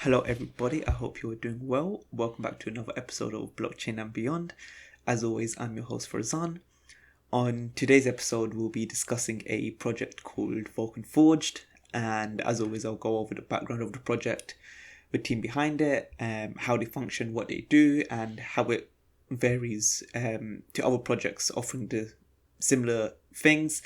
Hello, everybody. I hope you are doing well. Welcome back to another episode of Blockchain and Beyond. As always, I'm your host, Farzan. On today's episode, we'll be discussing a project called Vulcan Forged. And as always, I'll go over the background of the project, the team behind it, how they function, what they do, and how it varies to other projects offering the similar things.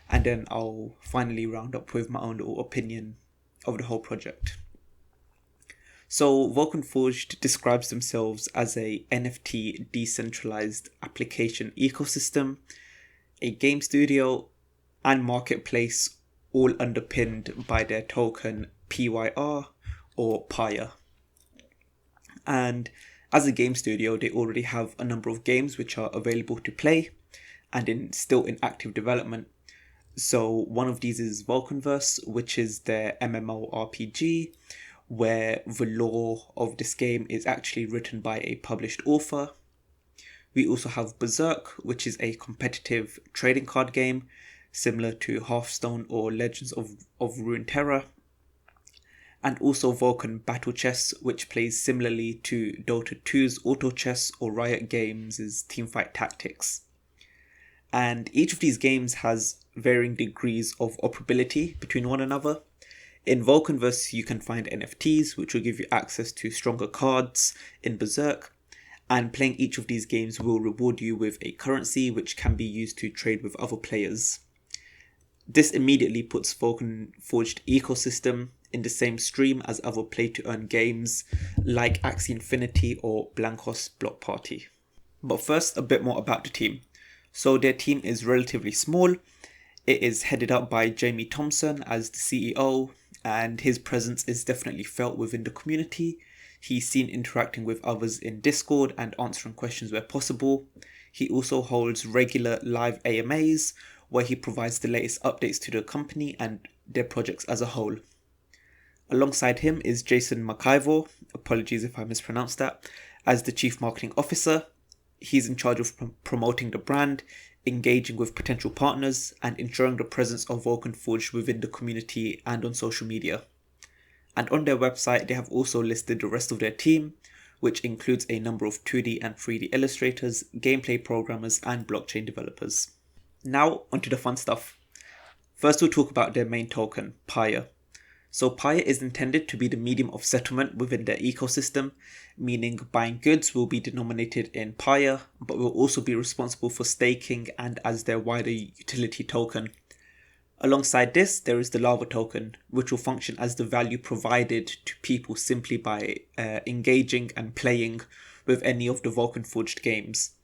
And then I'll finally round up with my own little opinion of the whole project. So Vulcan Forged describes themselves as a NFT decentralized application ecosystem, a game studio, and marketplace, all underpinned by their token PYR or PYR. And as a game studio, they already have a number of games which are available to play and still in active development. So one of these is Vulcanverse, which is their MMORPG, where the lore of this game is actually written by a published author. We also have Berserk, which is a competitive trading card game similar to Hearthstone or Legends of Runeterra. And also Vulcan Battle Chess, which plays similarly to Dota 2's Auto Chess or Riot Games' Teamfight Tactics. And each of these games has varying degrees of operability between one another. In Vulcanverse, you can find NFTs, which will give you access to stronger cards in Berserk, and playing each of these games will reward you with a currency which can be used to trade with other players. This immediately puts Vulcan Forged ecosystem in the same stream as other play-to-earn games like Axie Infinity or Blancos Block Party. But first, a bit more about the team. So their team is relatively small. It is headed up by Jamie Thompson as the CEO, and his presence is definitely felt within the community. He's seen interacting with others in Discord and answering questions where possible. He also holds regular live AMAs where he provides the latest updates to the company and their projects as a whole. Alongside him is Jason McIvor, apologies if I mispronounced that, as the Chief Marketing Officer. He's in charge of promoting the brand, engaging with potential partners, and ensuring the presence of Vulcan Forged within the community and on social media. And on their website, they have also listed the rest of their team, which includes a number of 2D and 3D illustrators, gameplay programmers, and blockchain developers. Now, onto the fun stuff. First, we'll talk about their main token, PYR. So PYR is intended to be the medium of settlement within their ecosystem, meaning buying goods will be denominated in PYR, but will also be responsible for staking and as their wider utility token. Alongside this, there is the Lava token, which will function as the value provided to people simply by engaging and playing with any of the Vulcan Forged games.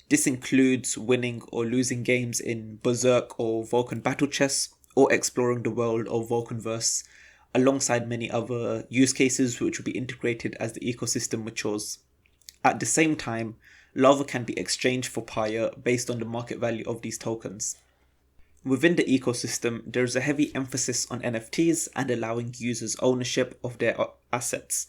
This includes winning or losing games in Berserk or Vulcan Battle Chess, or exploring the world of Vulcanverse, alongside many other use cases which will be integrated as the ecosystem matures. At the same time, Lava can be exchanged for PYR based on the market value of these tokens. Within the ecosystem, there is a heavy emphasis on NFTs and allowing users ownership of their assets.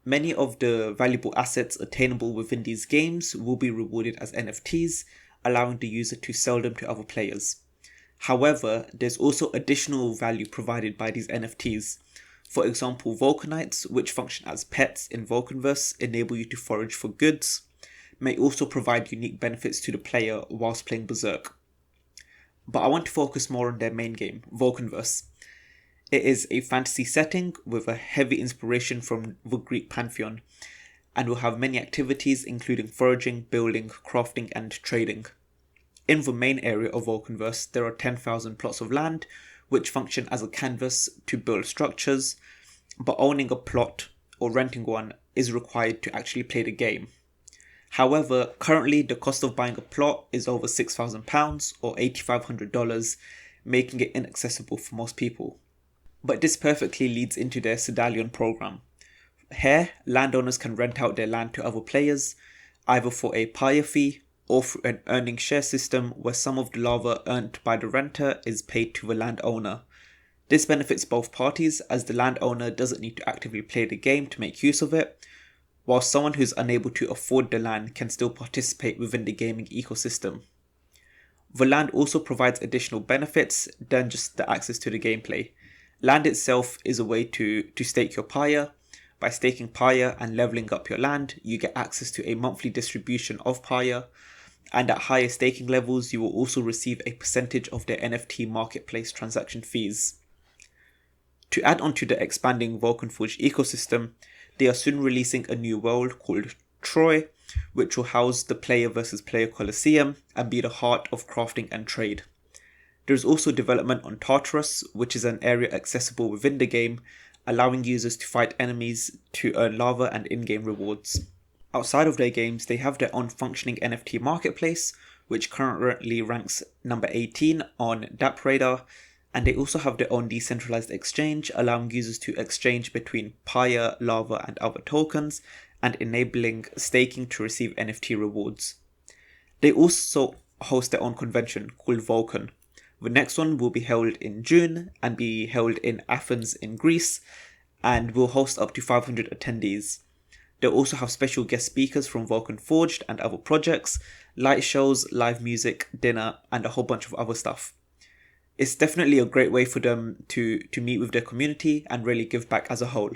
Many of the valuable assets attainable within these games will be rewarded as NFTs, allowing the user to sell them to other players. However, there's also additional value provided by these NFTs. For example, Vulcanites, which function as pets in Vulcanverse, enable you to forage for goods, may also provide unique benefits to the player whilst playing Berserk. But I want to focus more on their main game, Vulcanverse. It is a fantasy setting with a heavy inspiration from the Greek pantheon, and will have many activities including foraging, building, crafting, and trading. In the main area of Vulcanverse, there are 10,000 plots of land, which function as a canvas to build structures, but owning a plot or renting one is required to actually play the game. However, currently the cost of buying a plot is over £6,000 or $8,500, making it inaccessible for most people. But this perfectly leads into their Sedalion program. Here, landowners can rent out their land to other players, either for a PYR fee or through an earning share system where some of the lava earned by the renter is paid to the landowner. This benefits both parties as the landowner doesn't need to actively play the game to make use of it, while someone who's unable to afford the land can still participate within the gaming ecosystem. The land also provides additional benefits than just the access to the gameplay. Land itself is a way to stake your PYR, By staking Paya and leveling up your land, you get access to a monthly distribution of Paya, and at higher staking levels, you will also receive a percentage of their NFT marketplace transaction fees. To add on to the expanding Vulcan Forged ecosystem, they are soon releasing a new world called Troy, which will house the player versus player Coliseum and be the heart of crafting and trade. There is also development on Tartarus, which is an area accessible within the game, allowing users to fight enemies to earn lava and in-game rewards. Outside of their games, they have their own functioning NFT marketplace, which currently ranks number 18 on DappRadar, and they also have their own decentralized exchange, allowing users to exchange between Paya, lava, and other tokens, and enabling staking to receive NFT rewards. They also host their own convention called Vulcan. The next one will be held in June and be held in Athens in Greece, and will host up to 500 attendees. They'll also have special guest speakers from Vulcan Forged and other projects, light shows, live music, dinner, and a whole bunch of other stuff. It's definitely a great way for them to meet with their community and really give back as a whole.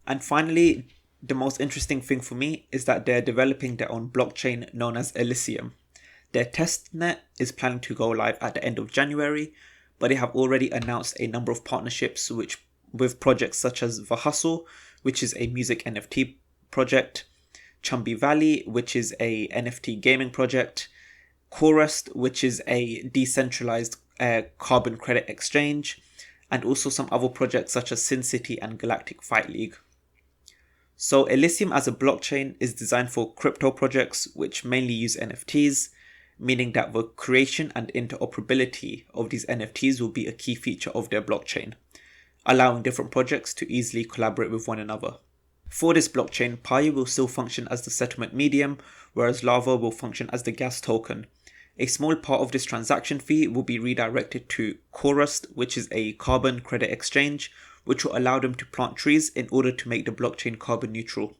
And finally, the most interesting thing for me is that they're developing their own blockchain known as Elysium. Their testnet is planning to go live at the end of January, but they have already announced a number of partnerships with projects such as The Hustle, which is a music NFT project, Chumby Valley, which is a NFT gaming project, Chorus, which is a decentralized carbon credit exchange, and also some other projects such as Sin City and Galactic Fight League. So Elysium as a blockchain is designed for crypto projects which mainly use NFTs, meaning that the creation and interoperability of these NFTs will be a key feature of their blockchain, allowing different projects to easily collaborate with one another. For this blockchain, Pi will still function as the settlement medium, whereas Lava will function as the gas token. A small part of this transaction fee will be redirected to Chorus, which is a carbon credit exchange, which will allow them to plant trees in order to make the blockchain carbon neutral.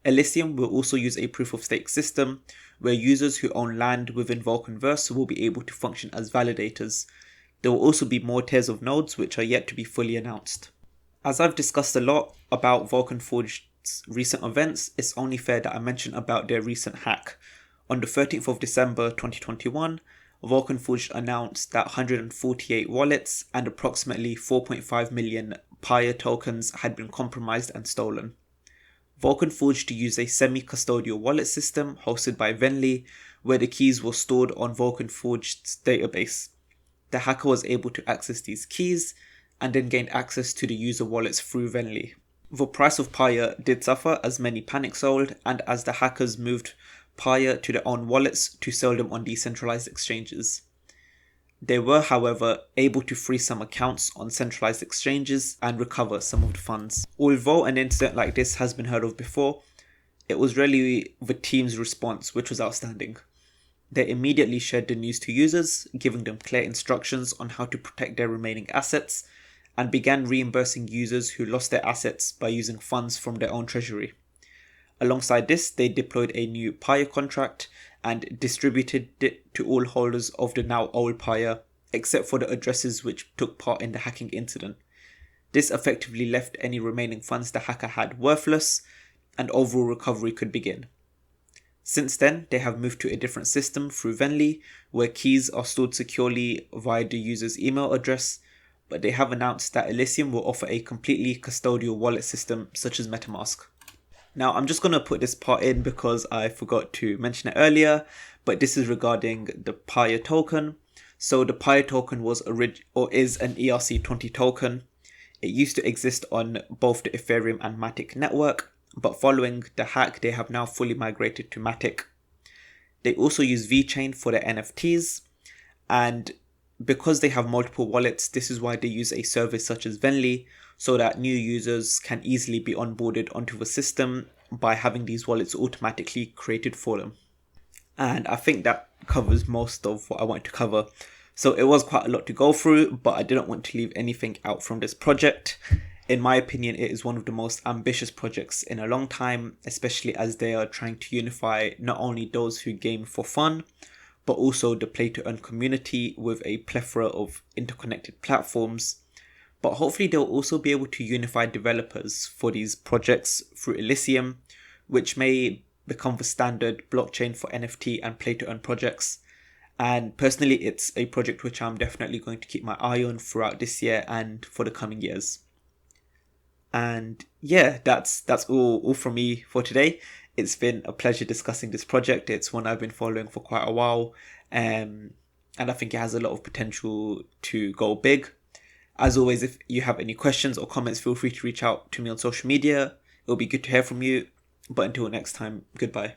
Elysium will also use a proof-of-stake system, where users who own land within Vulcanverse will be able to function as validators. There will also be more tiers of nodes which are yet to be fully announced. As I've discussed a lot about Vulcan Forged's recent events, it's only fair that I mention about their recent hack. On the 13th of December 2021, Vulcan Forged announced that 148 wallets and approximately 4.5 million Paya tokens had been compromised and stolen. Vulcan Forged used a semi-custodial wallet system hosted by Venly, where the keys were stored on Vulcan Forged's database. The hacker was able to access these keys and then gained access to the user wallets through Venly. The price of Paya did suffer as many panic sold, and as the hackers moved Paya to their own wallets to sell them on decentralized exchanges. They were, however, able to free some accounts on centralized exchanges and recover some of the funds. Although an incident like this has been heard of before, it was really the team's response which was outstanding. They immediately shared the news to users, giving them clear instructions on how to protect their remaining assets, and began reimbursing users who lost their assets by using funds from their own treasury. Alongside this, they deployed a new Paya contract and distributed it to all holders of the now old Paya, except for the addresses which took part in the hacking incident. This effectively left any remaining funds the hacker had worthless, and overall recovery could begin. Since then, they have moved to a different system through Venly, where keys are stored securely via the user's email address, but they have announced that Elysium will offer a completely custodial wallet system such as MetaMask. Now, I'm just going to put this part in because I forgot to mention it earlier, but this is regarding the Paya token. So the Paya token is an ERC20 token. It used to exist on both the Ethereum and Matic network, but following the hack, they have now fully migrated to Matic. They also use VeChain for their NFTs, and because they have multiple wallets, this is why they use a service such as Venly, so that new users can easily be onboarded onto the system by having these wallets automatically created for them. And I think that covers most of what I want to cover. So it was quite a lot to go through, but I didn't want to leave anything out from this project. In my opinion, it is one of the most ambitious projects in a long time, especially as they are trying to unify not only those who game for fun, but also the play to earn community with a plethora of interconnected platforms. but hopefully they'll also be able to unify developers for these projects through Elysium, which may become the standard blockchain for NFT and play to earn projects. And personally, it's a project which I'm definitely going to keep my eye on throughout this year and for the coming years. And yeah, that's all from me for today. It's been a pleasure discussing this project. It's one I've been following for quite a while, and I think it has a lot of potential to go big. As always, if you have any questions or comments, feel free to reach out to me on social media. It'll be good to hear from you. But until next time, goodbye.